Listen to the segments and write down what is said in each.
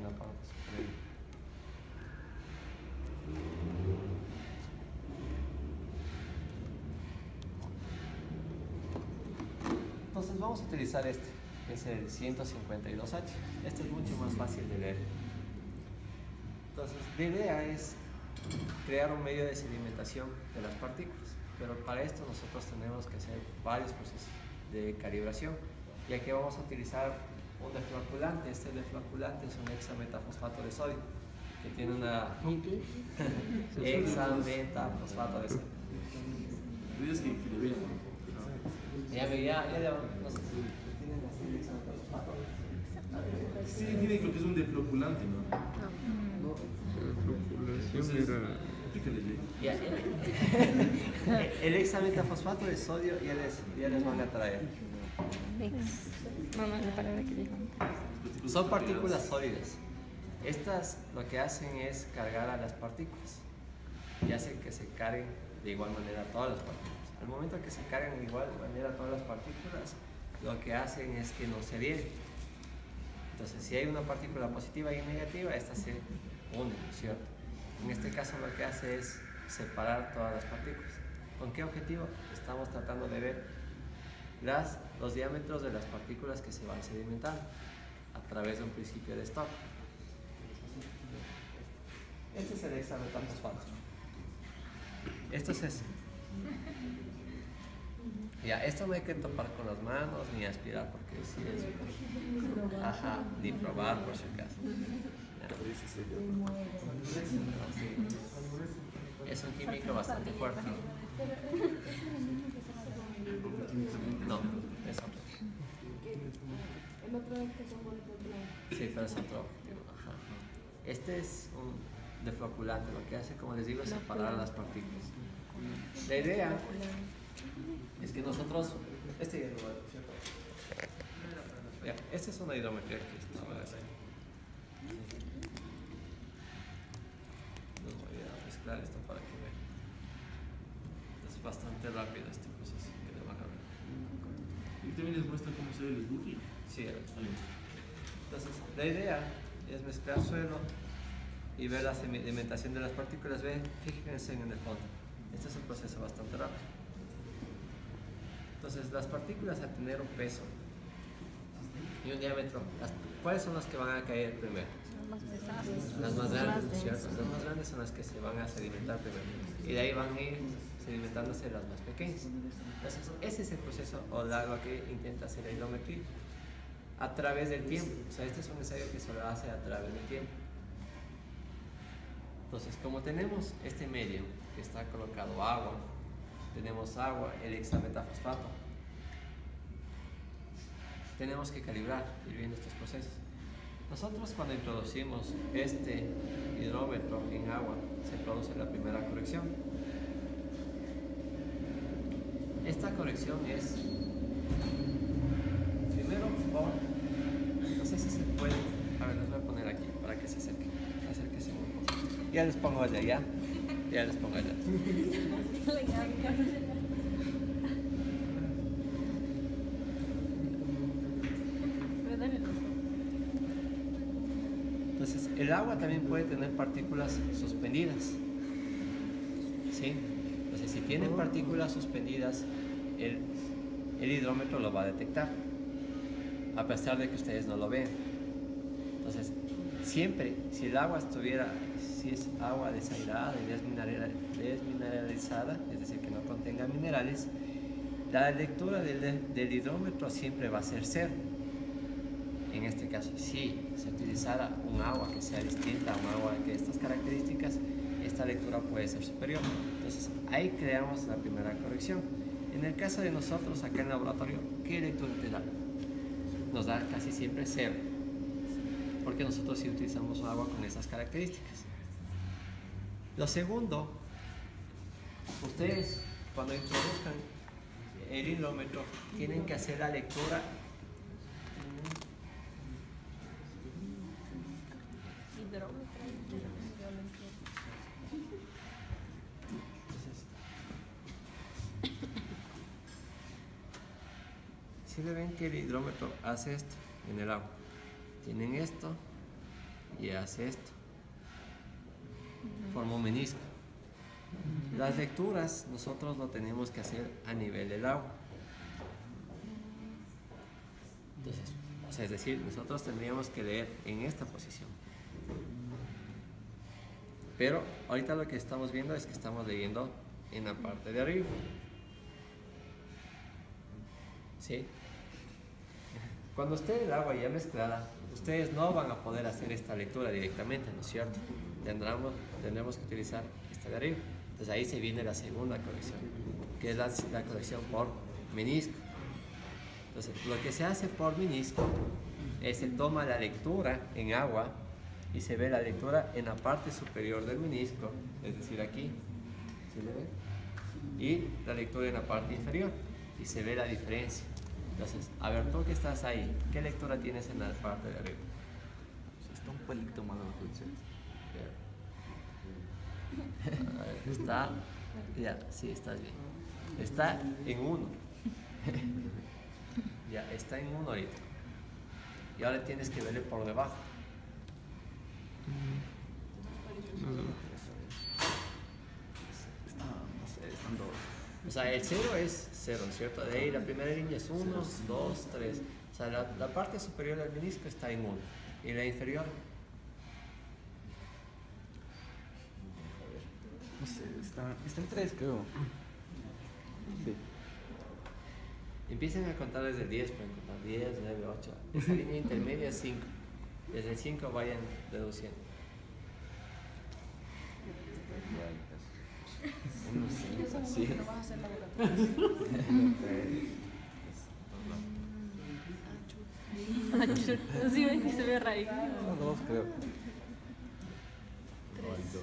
no conozco su código. Entonces vamos a utilizar este, que es el 152H. Este es mucho más fácil de leer. Entonces, la idea es crear un medio de sedimentación de las partículas, pero para esto nosotros tenemos que hacer varios procesos de calibración, ya que vamos a utilizar un defloculante. Este defloculante es un hexametafosfato de sodio, que tiene una hexametafosfato de sodio. Ya, no sé si tienen así hexametafosfato. Sí, tiene lo que es un defloculante, ¿no? Ya, el hexametafosfato de sodio ya les van a traer. No, la palabra que dijo. Son partículas sólidas. Estas lo que hacen es cargar a las partículas y hacen que se carguen de igual manera todas las partículas. Al momento que se cargan de igual manera todas las partículas, lo que hacen es que no se adhieren. Entonces, si hay una partícula positiva y negativa, estas se unen, ¿cierto? En este caso lo que hace es separar todas las partículas. ¿Con qué objetivo? Estamos tratando de ver los diámetros de las partículas que se van sedimentando a través de un principio de Stokes. Este es el hexametafosfato. Esto es ese. Ya, esto no hay que topar con las manos ni aspirar porque sí es... Ajá, ni probar por si acaso. Es un químico bastante fuerte. No, es otro. El otro es que son bolitas blancas. Sí, pero es otro objetivo. Ajá. Este es un defloculante, lo que hace, como les digo, es separar las partículas. La idea es que nosotros, este ya no va, ¿cierto? Ya, esta es una hidrometría que estaba haciendo. No voy a mezclar esto para que vean. Es bastante rápido este proceso que le van a ver. Y también les muestra cómo se ve el esbuji. Sí, entonces la idea es mezclar suelo y ver la sedimentación de las partículas. Ven, fíjense en el fondo. Este es un proceso bastante rápido. Entonces, las partículas al tener un peso y un diámetro, ¿cuáles son las que van a caer primero? Las más grandes, ¿cierto? Las más grandes son las que se van a sedimentar primero. Y de ahí van a ir sedimentándose las más pequeñas. Entonces, ese es el proceso o lo que intenta hacer la hidrometría a través del tiempo. O sea, este es un ensayo que se lo hace a través del tiempo. Entonces, como tenemos este medio que está colocado agua, tenemos agua, el hexametafosfato, tenemos que calibrar y viendo estos procesos. Nosotros cuando introducimos este hidrómetro en agua, se produce la primera corrección. Esta corrección es primero por, no sé si se puede, a ver, les voy a poner aquí para que se acerquen, acérquense un poco. Ya les pongo allá, ya les pongo allá. Entonces, el agua también puede tener partículas suspendidas, ¿sí? Entonces, si tiene partículas suspendidas, el hidrómetro lo va a detectar, a pesar de que ustedes no lo vean. Entonces, siempre, si el agua si es agua desairada y desmineralizada, es decir, que no contenga minerales, la lectura del hidrómetro siempre va a ser 0. En este caso, si se utilizara un agua que sea distinta a un agua de estas características, esta lectura puede ser superior. Entonces, ahí creamos la primera corrección. En el caso de nosotros, acá en el laboratorio, ¿qué lectura te da? Nos da casi siempre 0, porque nosotros sí utilizamos agua con esas características. Lo segundo, ustedes cuando introduzcan el hidrómetro tienen que hacer la lectura si le ven que el hidrómetro hace esto en el agua, tienen esto y hace esto. Forma un menisco. Las lecturas nosotros lo tenemos que hacer a nivel del agua. Entonces, o sea, es decir, nosotros tendríamos que leer en esta posición. Pero ahorita lo que estamos viendo es que estamos leyendo en la parte de arriba. ¿Sí? Cuando esté el agua ya mezclada, ustedes no van a poder hacer esta lectura directamente, ¿no es cierto? Tendremos que utilizar esta de arriba. Entonces ahí se viene la segunda corrección, que es la corrección por menisco. Entonces, lo que se hace por menisco es se toma la lectura en agua y se ve la lectura en la parte superior del menisco, es decir, aquí, ¿sí le ve? Y la lectura en la parte inferior, y se ve la diferencia. Entonces, a ver, tú que estás ahí, ¿qué lectura tienes en la parte de arriba? Está un pelito más abajo del centro. A ver, está, ya, sí, estás bien. Está en 1. Ya, está en 1 ahorita. Y ahora tienes que verle por debajo. No sé, están 2. O sea, el 0 es 0, ¿cierto? De ahí la primera línea es 1, 2, 3. O sea, la parte superior del menisco está en 1. Y la inferior. No sé, está en 3, creo. Sí. Empiecen a contar desde el 10, pueden contar 10, 9, 8. Esta línea intermedia es 5. Desde el 5 vayan reduciendo. Sí. No vas a hacer la Sí, ven que se ve raíz. No, 2, creo.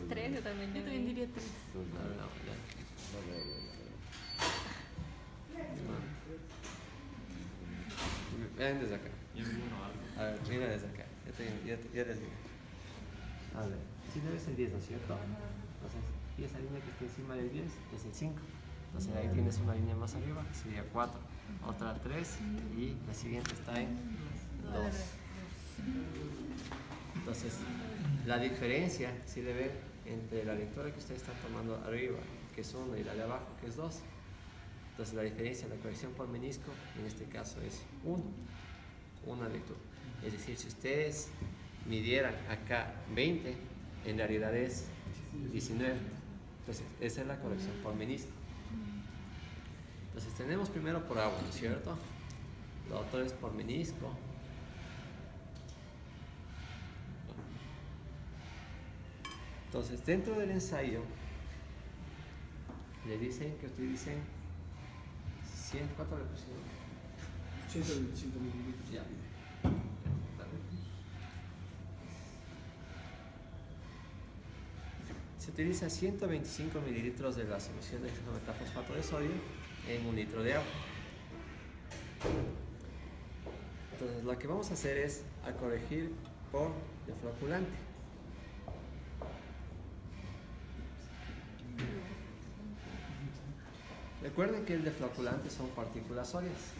3, yo también. Yo también diría 3. Vean desde acá. A ver, mira desde acá. Ya les digo. A ver, si no es el 10, ¿no es cierto? Entonces, y esa línea que está encima del 10 es el 5. Entonces ahí tienes una línea más arriba, que sería 4. Otra 3 y la siguiente está en 2. Entonces, la diferencia, si le ven, entre la lectura que ustedes están tomando arriba, que es 1, y la de abajo, que es 2. Entonces la diferencia, la corrección por menisco, en este caso es 1, una lectura. Es decir, si ustedes midieran acá 20, en realidad es 19. Entonces, esa es la corrección por menisco. Entonces, tenemos primero por agua, ¿no es cierto? Lo otro es por menisco. Entonces, dentro del ensayo, le dicen que utilicen 100, ¿cuánto le pusieron? 125 mililitros. Ya. Se utiliza 125 mililitros de la solución de hexametafosfato de sodio en 1 litro de agua. Entonces, lo que vamos a hacer es a corregir por defloculante. Recuerden que el defloculante son partículas sólidas.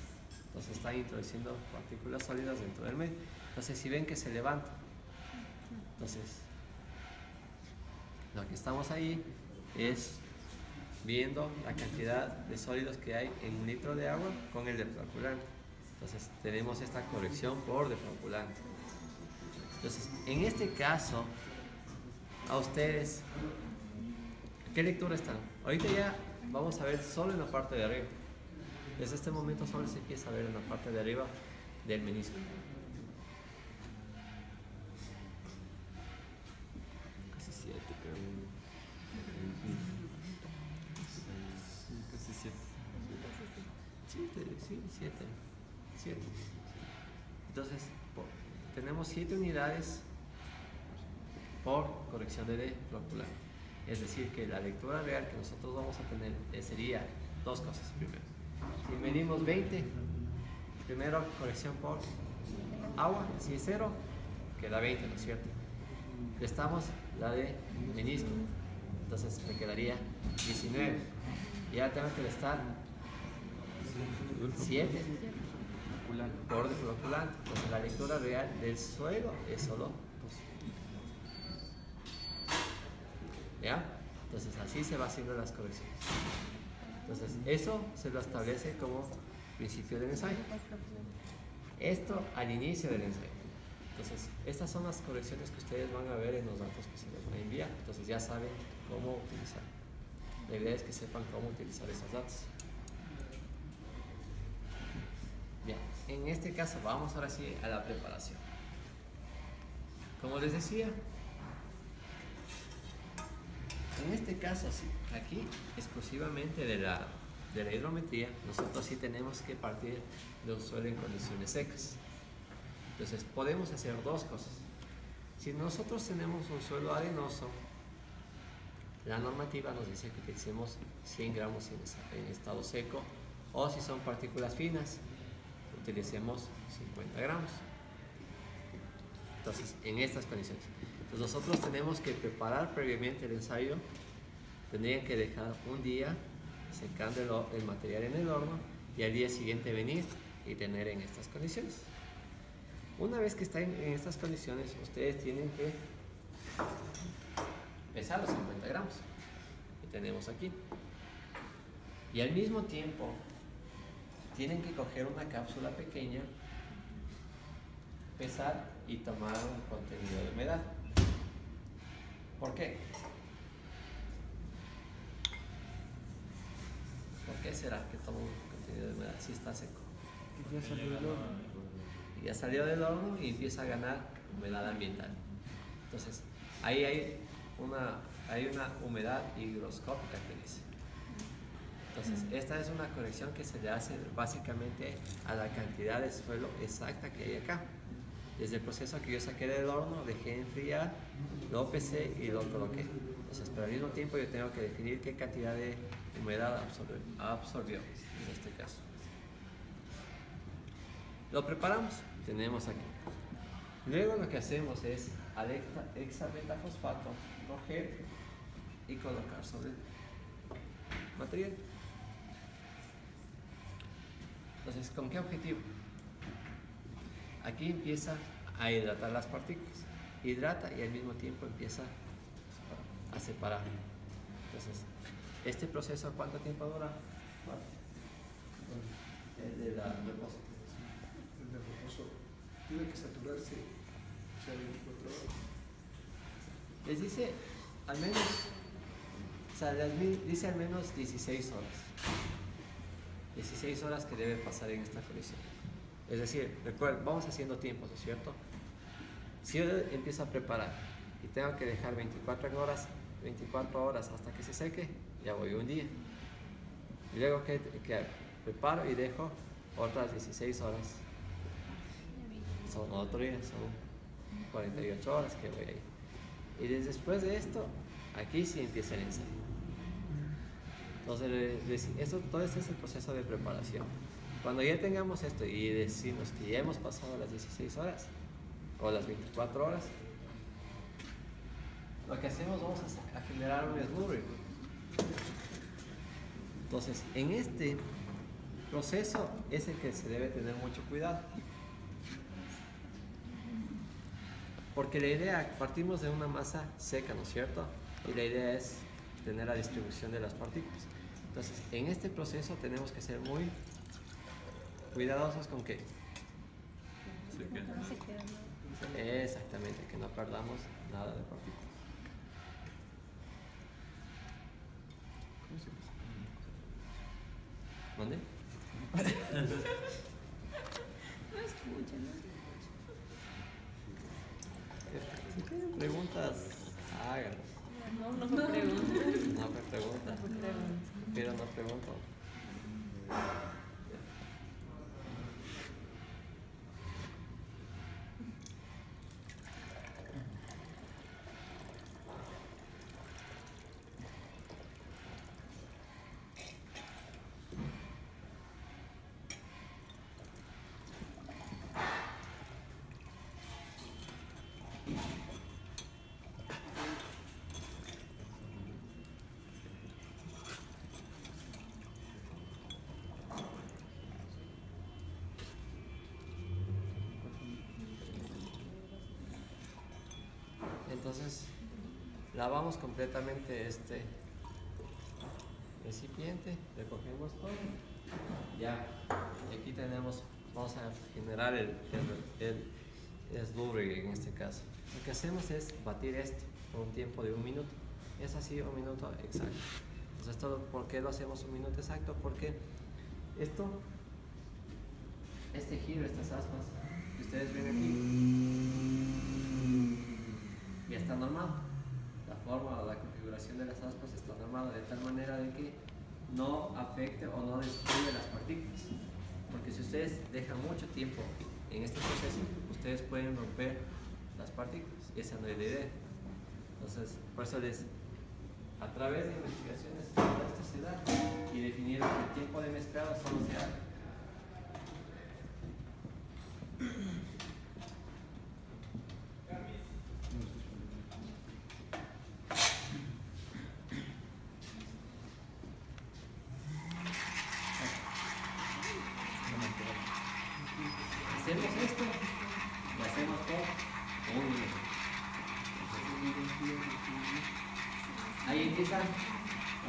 Entonces están introduciendo partículas sólidas dentro del medio. Entonces si ven que se levanta. Entonces, lo que estamos ahí es viendo la cantidad de sólidos que hay en 1 litro de agua con el defloculante. Entonces tenemos esta corrección por defloculante. Entonces, en este caso, a ustedes, ¿qué lectura están? Ahorita ya vamos a ver solo en la parte de arriba. Desde este momento solo se empieza a ver en la parte de arriba del menisco. Casi 7, creo. Casi 7. 7. Entonces, tenemos 7 unidades por corrección de defloculante. Es decir, que la lectura real que nosotros vamos a tener sería dos cosas primero. Si medimos 20, primero corrección por agua, si es 0, queda 20, ¿no es cierto? Restamos la de menisco, entonces me quedaría 19. Y ahora tengo que restar 7 por defloculante. Entonces la lectura real del suelo es solo 2. ¿Ya? Entonces así se va haciendo las correcciones. Entonces eso se lo establece como principio del ensayo. Esto al inicio del ensayo. Entonces estas son las correcciones que ustedes van a ver en los datos que se les van a enviar. Entonces ya saben cómo utilizar. La idea es que sepan cómo utilizar esos datos. Bien, en este caso vamos ahora sí a la preparación. Como les decía, en este caso, sí, aquí exclusivamente de la hidrometría, nosotros sí tenemos que partir de un suelo en condiciones secas. Entonces podemos hacer dos cosas. Si nosotros tenemos un suelo arenoso, la normativa nos dice que utilicemos 100 gramos en estado seco, o si son partículas finas, utilicemos 50 gramos. Entonces, en estas condiciones. Entonces, nosotros tenemos que preparar previamente el ensayo. Tendrían que dejar un día secando el material en el horno y al día siguiente venir y tener en estas condiciones. Una vez que están en estas condiciones, ustedes tienen que pesar los 50 gramos que tenemos aquí. Y al mismo tiempo, tienen que coger una cápsula pequeña, pesar y tomar un contenido de humedad. ¿Por qué? ¿Por qué será que toma un contenido de humedad si está seco? Ya salió del horno. Y ya salió del horno y empieza a ganar humedad ambiental. Entonces, ahí hay una humedad higroscópica que dice. Entonces, esta es una corrección que se le hace básicamente a la cantidad de suelo exacta que hay acá. Desde el proceso que yo saqué del horno, dejé enfriar, lo pesé y lo coloqué. Entonces, pero al mismo tiempo yo tengo que definir qué cantidad de humedad absorbió en este caso. Lo preparamos, tenemos aquí. Luego lo que hacemos es al hexametafosfato coger y colocar sobre el material. Entonces, ¿con qué objetivo? Aquí empieza a hidratar las partículas. Hidrata y al mismo tiempo empieza a separar. Entonces, ¿este proceso cuánto tiempo dura? El de la reposo. El de reposo tiene que saturarse, o sea, 24 horas. Les dice al menos, o sea, dice al menos 16 horas. 16 horas que debe pasar en esta condición. Es decir, recuerden, vamos haciendo tiempos, ¿no es cierto? Si yo empiezo a preparar y tengo que dejar 24 horas hasta que se seque, ya voy un día. Y luego que preparo y dejo otras 16 horas. Son otro día, son 48 horas que voy ahí. Y después de esto, aquí sí empieza el ensayo. Entonces, todo este es el proceso de preparación. Cuando ya tengamos esto y decimos que ya hemos pasado las 16 horas o las 24 horas, lo que hacemos, vamos a generar un slurry. Entonces, en este proceso es el que se debe tener mucho cuidado. Porque la idea, partimos de una masa seca, ¿no es cierto? Y la idea es tener la distribución de las partículas. Entonces, en este proceso tenemos que ser muy cuidadosos con que exactamente, que no perdamos nada de partículas. ¿Dónde? No escucha, Si tienen preguntas, háganlo. no me pregunten. No me preguntan. Pero no pregunto. Entonces, lavamos completamente este recipiente, recogemos todo. Ya, y aquí tenemos, vamos a generar el slurry en este caso. Lo que hacemos es batir esto por un tiempo de 1 minuto. Es así, 1 minuto exacto. Entonces, ¿por qué lo hacemos 1 minuto exacto? Porque este giro, estas aspas que ustedes ven aquí, ya está normado. La forma o la configuración de las aspas está normada de tal manera de que no afecte o no destruye las partículas. Porque si ustedes dejan mucho tiempo en este proceso, ustedes pueden romper las partículas y esa no es la idea. Entonces, por eso a través de investigaciones, esto se da y definieron que el tiempo de mezclado solo se da. Hacemos esto y hacemos todo con 1 minuto. Ahí empiezan a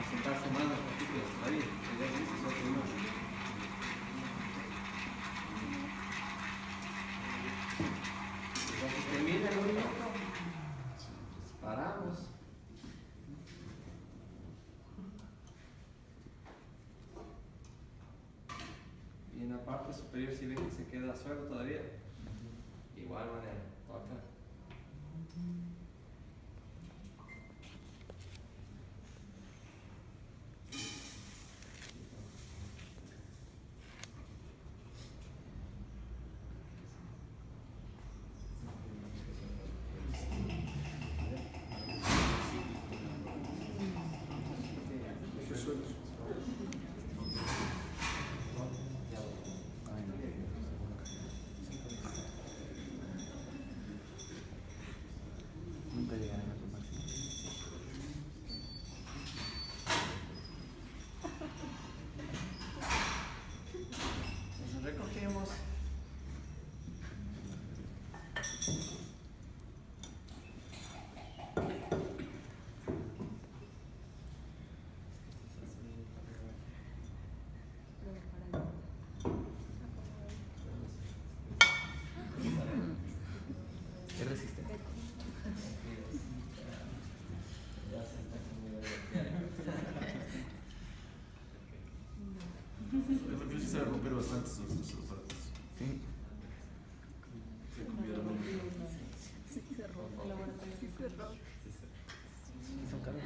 sentarse más las partículas todavía. Entonces termina el 1 minuto, paramos. Y en la parte superior, si ven que se queda suelo todavía, igual manera, toca. Nunca llegarán a tomar. Entonces recogemos. Es resistente. Ya se está comiendo Porque sí se va a romper bastante esos aparatos. Sí. Se combieron. Son caros.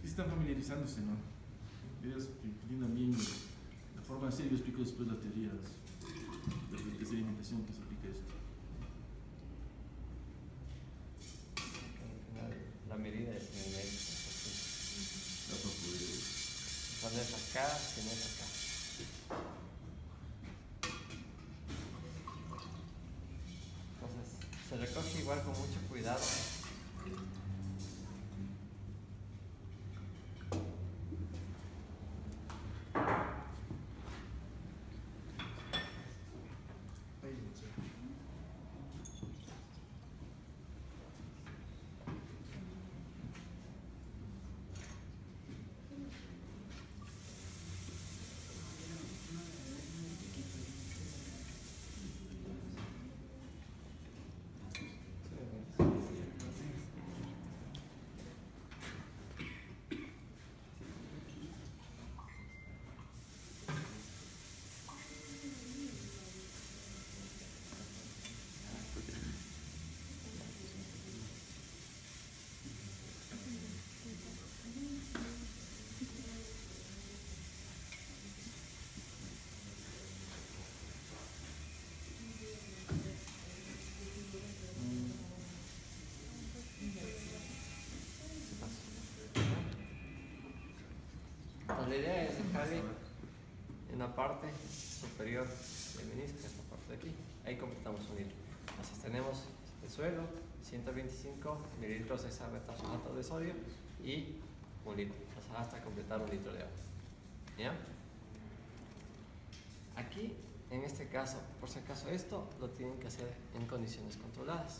Sí están familiarizándose, ¿no? Ellos entienden bien la forma de hacer y yo explico después las teorías de sedimentación que se aplica a esto. la medida es en el medio. Cuando es acá, si no es acá. Entonces, se recoge igual con mucho cuidado. La idea es dejarle en la parte superior del menisco, esta parte de aquí. Ahí completamos un litro. Entonces tenemos el suelo, 125 mililitros de isarmetazonato de sodio y un litro, o sea, hasta completar un litro de agua. ¿Ya? Aquí, en este caso, por si acaso, esto lo tienen que hacer en condiciones controladas.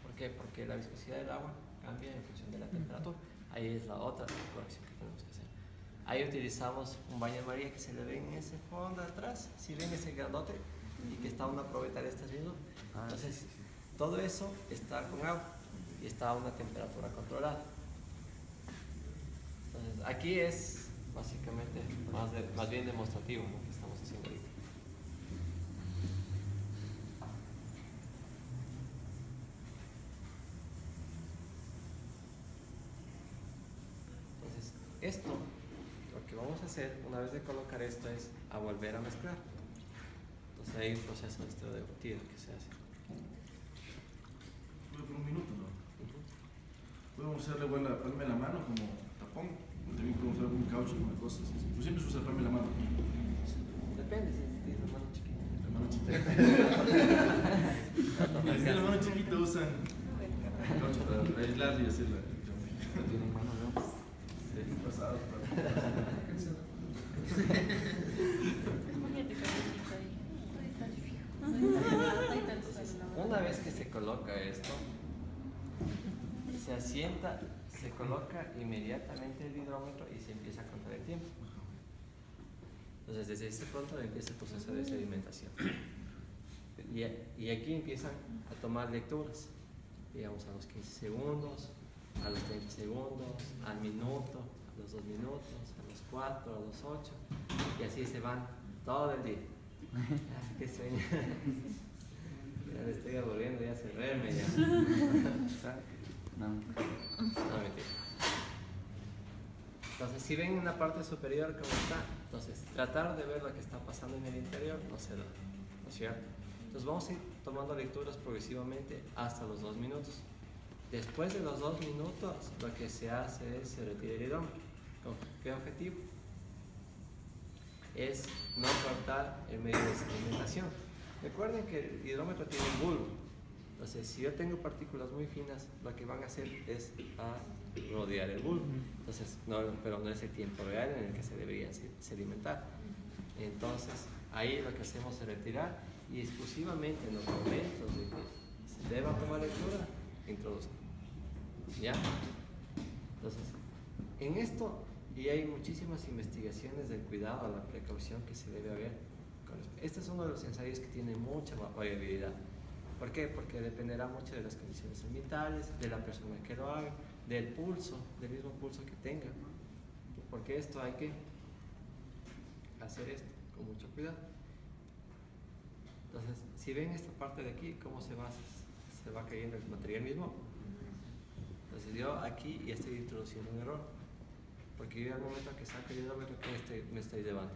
¿Por qué? Porque la viscosidad del agua cambia en función de la temperatura. Ahí es la otra corrección que tenemos que hacer. Ahí utilizamos un baño María que se le ve en ese fondo de atrás. Si ven ese grandote y que está una probeta de estas mismas. Entonces, todo eso está con agua y está a una temperatura controlada. Entonces, aquí es básicamente más bien demostrativo lo que estamos haciendo ahorita. Entonces, esto, lo que vamos a hacer una vez de colocar esto es a volver a mezclar. Entonces hay un proceso de batido que se hace. Por un minuto, ¿no? Podemos usarle igual la palma de la mano como tapón. También podemos usar algún caucho, alguna cosa así. Yo siempre uso la palma de la mano. Depende si tienes la mano chiquita. La mano chiquita. Si tienen la mano chiquita usan el caucho para aislarla y hacerla. Tienen mano, ¿no? Sí, pasado. Imagínate que Una vez que se coloca esto, se asienta, se coloca inmediatamente el hidrómetro y se empieza a contar el tiempo. Entonces desde ese punto empieza el proceso de sedimentación. Y aquí empiezan a tomar lecturas, digamos a los 15 segundos, a los 30 segundos, al minuto, a los 2 minutos, a los 4, a los 8, y así se van todo el día. Qué sueño. Ya me estoy aburriendo, ya cerrarme ya. No. No, mentira. Entonces, si ven en la parte superior cómo está, entonces tratar de ver lo que está pasando en el interior no se da, ¿no es cierto? Entonces vamos a ir tomando lecturas progresivamente hasta los 2 minutos. Después de los 2 minutos, lo que se hace es se retira el hidrómetro. ¿Con qué objetivo? Es no cortar el medio de sedimentación. Recuerden que el hidrómetro tiene un bulbo. Entonces, si yo tengo partículas muy finas, lo que van a hacer es a rodear el bulbo. Entonces, pero no es el tiempo real en el que se deberían sedimentar. Entonces, ahí lo que hacemos es retirar y exclusivamente en los momentos de que se deba tomar lectura, introduzco. ¿Ya? Entonces, en esto, y hay muchísimas investigaciones del cuidado, la precaución que se debe haber. Este es uno de los ensayos que tiene mucha variabilidad. ¿Por qué? Porque dependerá mucho de las condiciones ambientales, de la persona que lo haga, del pulso, del mismo pulso que tenga. Porque esto hay que hacer esto con mucho cuidado. Entonces, si ven esta parte de aquí, cómo se va cayendo el material mismo. Entonces yo aquí ya estoy introduciendo un error. Porque yo al momento que saco el hidrómetro, ¿qué me estoy llevando?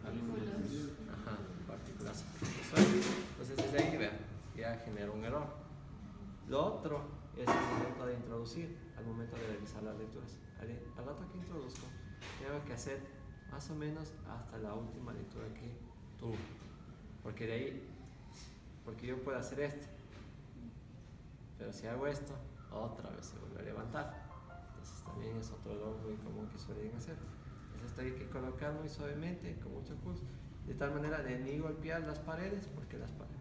Ajá, partículas. Entonces desde ahí, vean, ya genera un error. Lo otro es el momento de introducir, al momento de realizar las lecturas. Al rato que introduzco, tengo que hacer más o menos hasta la última lectura que tuve. Porque de ahí, porque yo puedo hacer esto. Pero si hago esto, otra vez se vuelve a levantar. Entonces también es otro error muy común que suelen hacer. Entonces esto hay que colocar muy suavemente, con mucho pulso, de tal manera de ni golpear las paredes, porque las paredes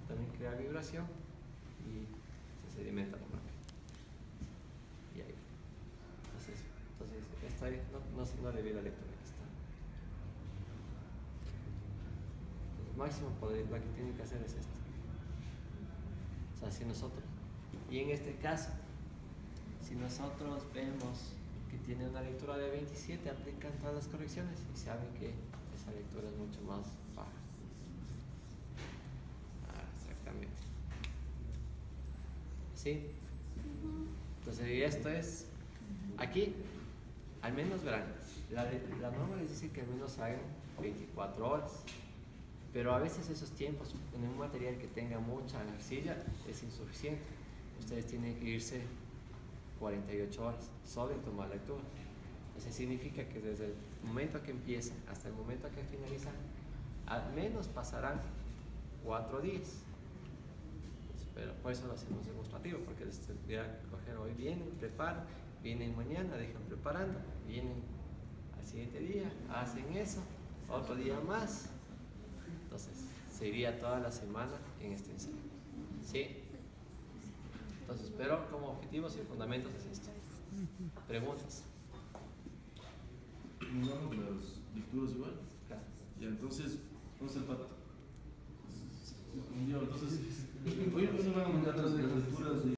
también crean vibración y se sedimenta muy rápido. Y ahí. Entonces esta ahí no le vi la lectura que está. Entonces, máximo poder, lo que tienen que hacer es esto. O sea, si nosotros, y en este caso, si nosotros vemos que tiene una lectura de 27, aplican todas las correcciones y saben que esa lectura es mucho más baja. Exactamente. ¿Sí? Entonces, y esto es, aquí, al menos verán, la norma les dice que al menos hagan 24 horas. Pero a veces esos tiempos en un material que tenga mucha arcilla es insuficiente. Ustedes tienen que irse 48 horas solo en tomar lectura. Eso significa que desde el momento que empieza hasta el momento que finaliza, al menos pasarán 4 días. Pero por eso lo hacemos demostrativo, porque les tendría que coger hoy, vienen, preparan, vienen mañana, dejan preparando, vienen al siguiente día, hacen eso, otro día más. Entonces, se iría toda la semana en este ensayo. ¿Sí? Entonces, pero como objetivos y fundamentos es esto. Preguntas. ¿Nos damos las lecturas igual? Claro. Ya, entonces, ¿cómo es el pacto? Entonces, hoy nos van a mandar las lecturas de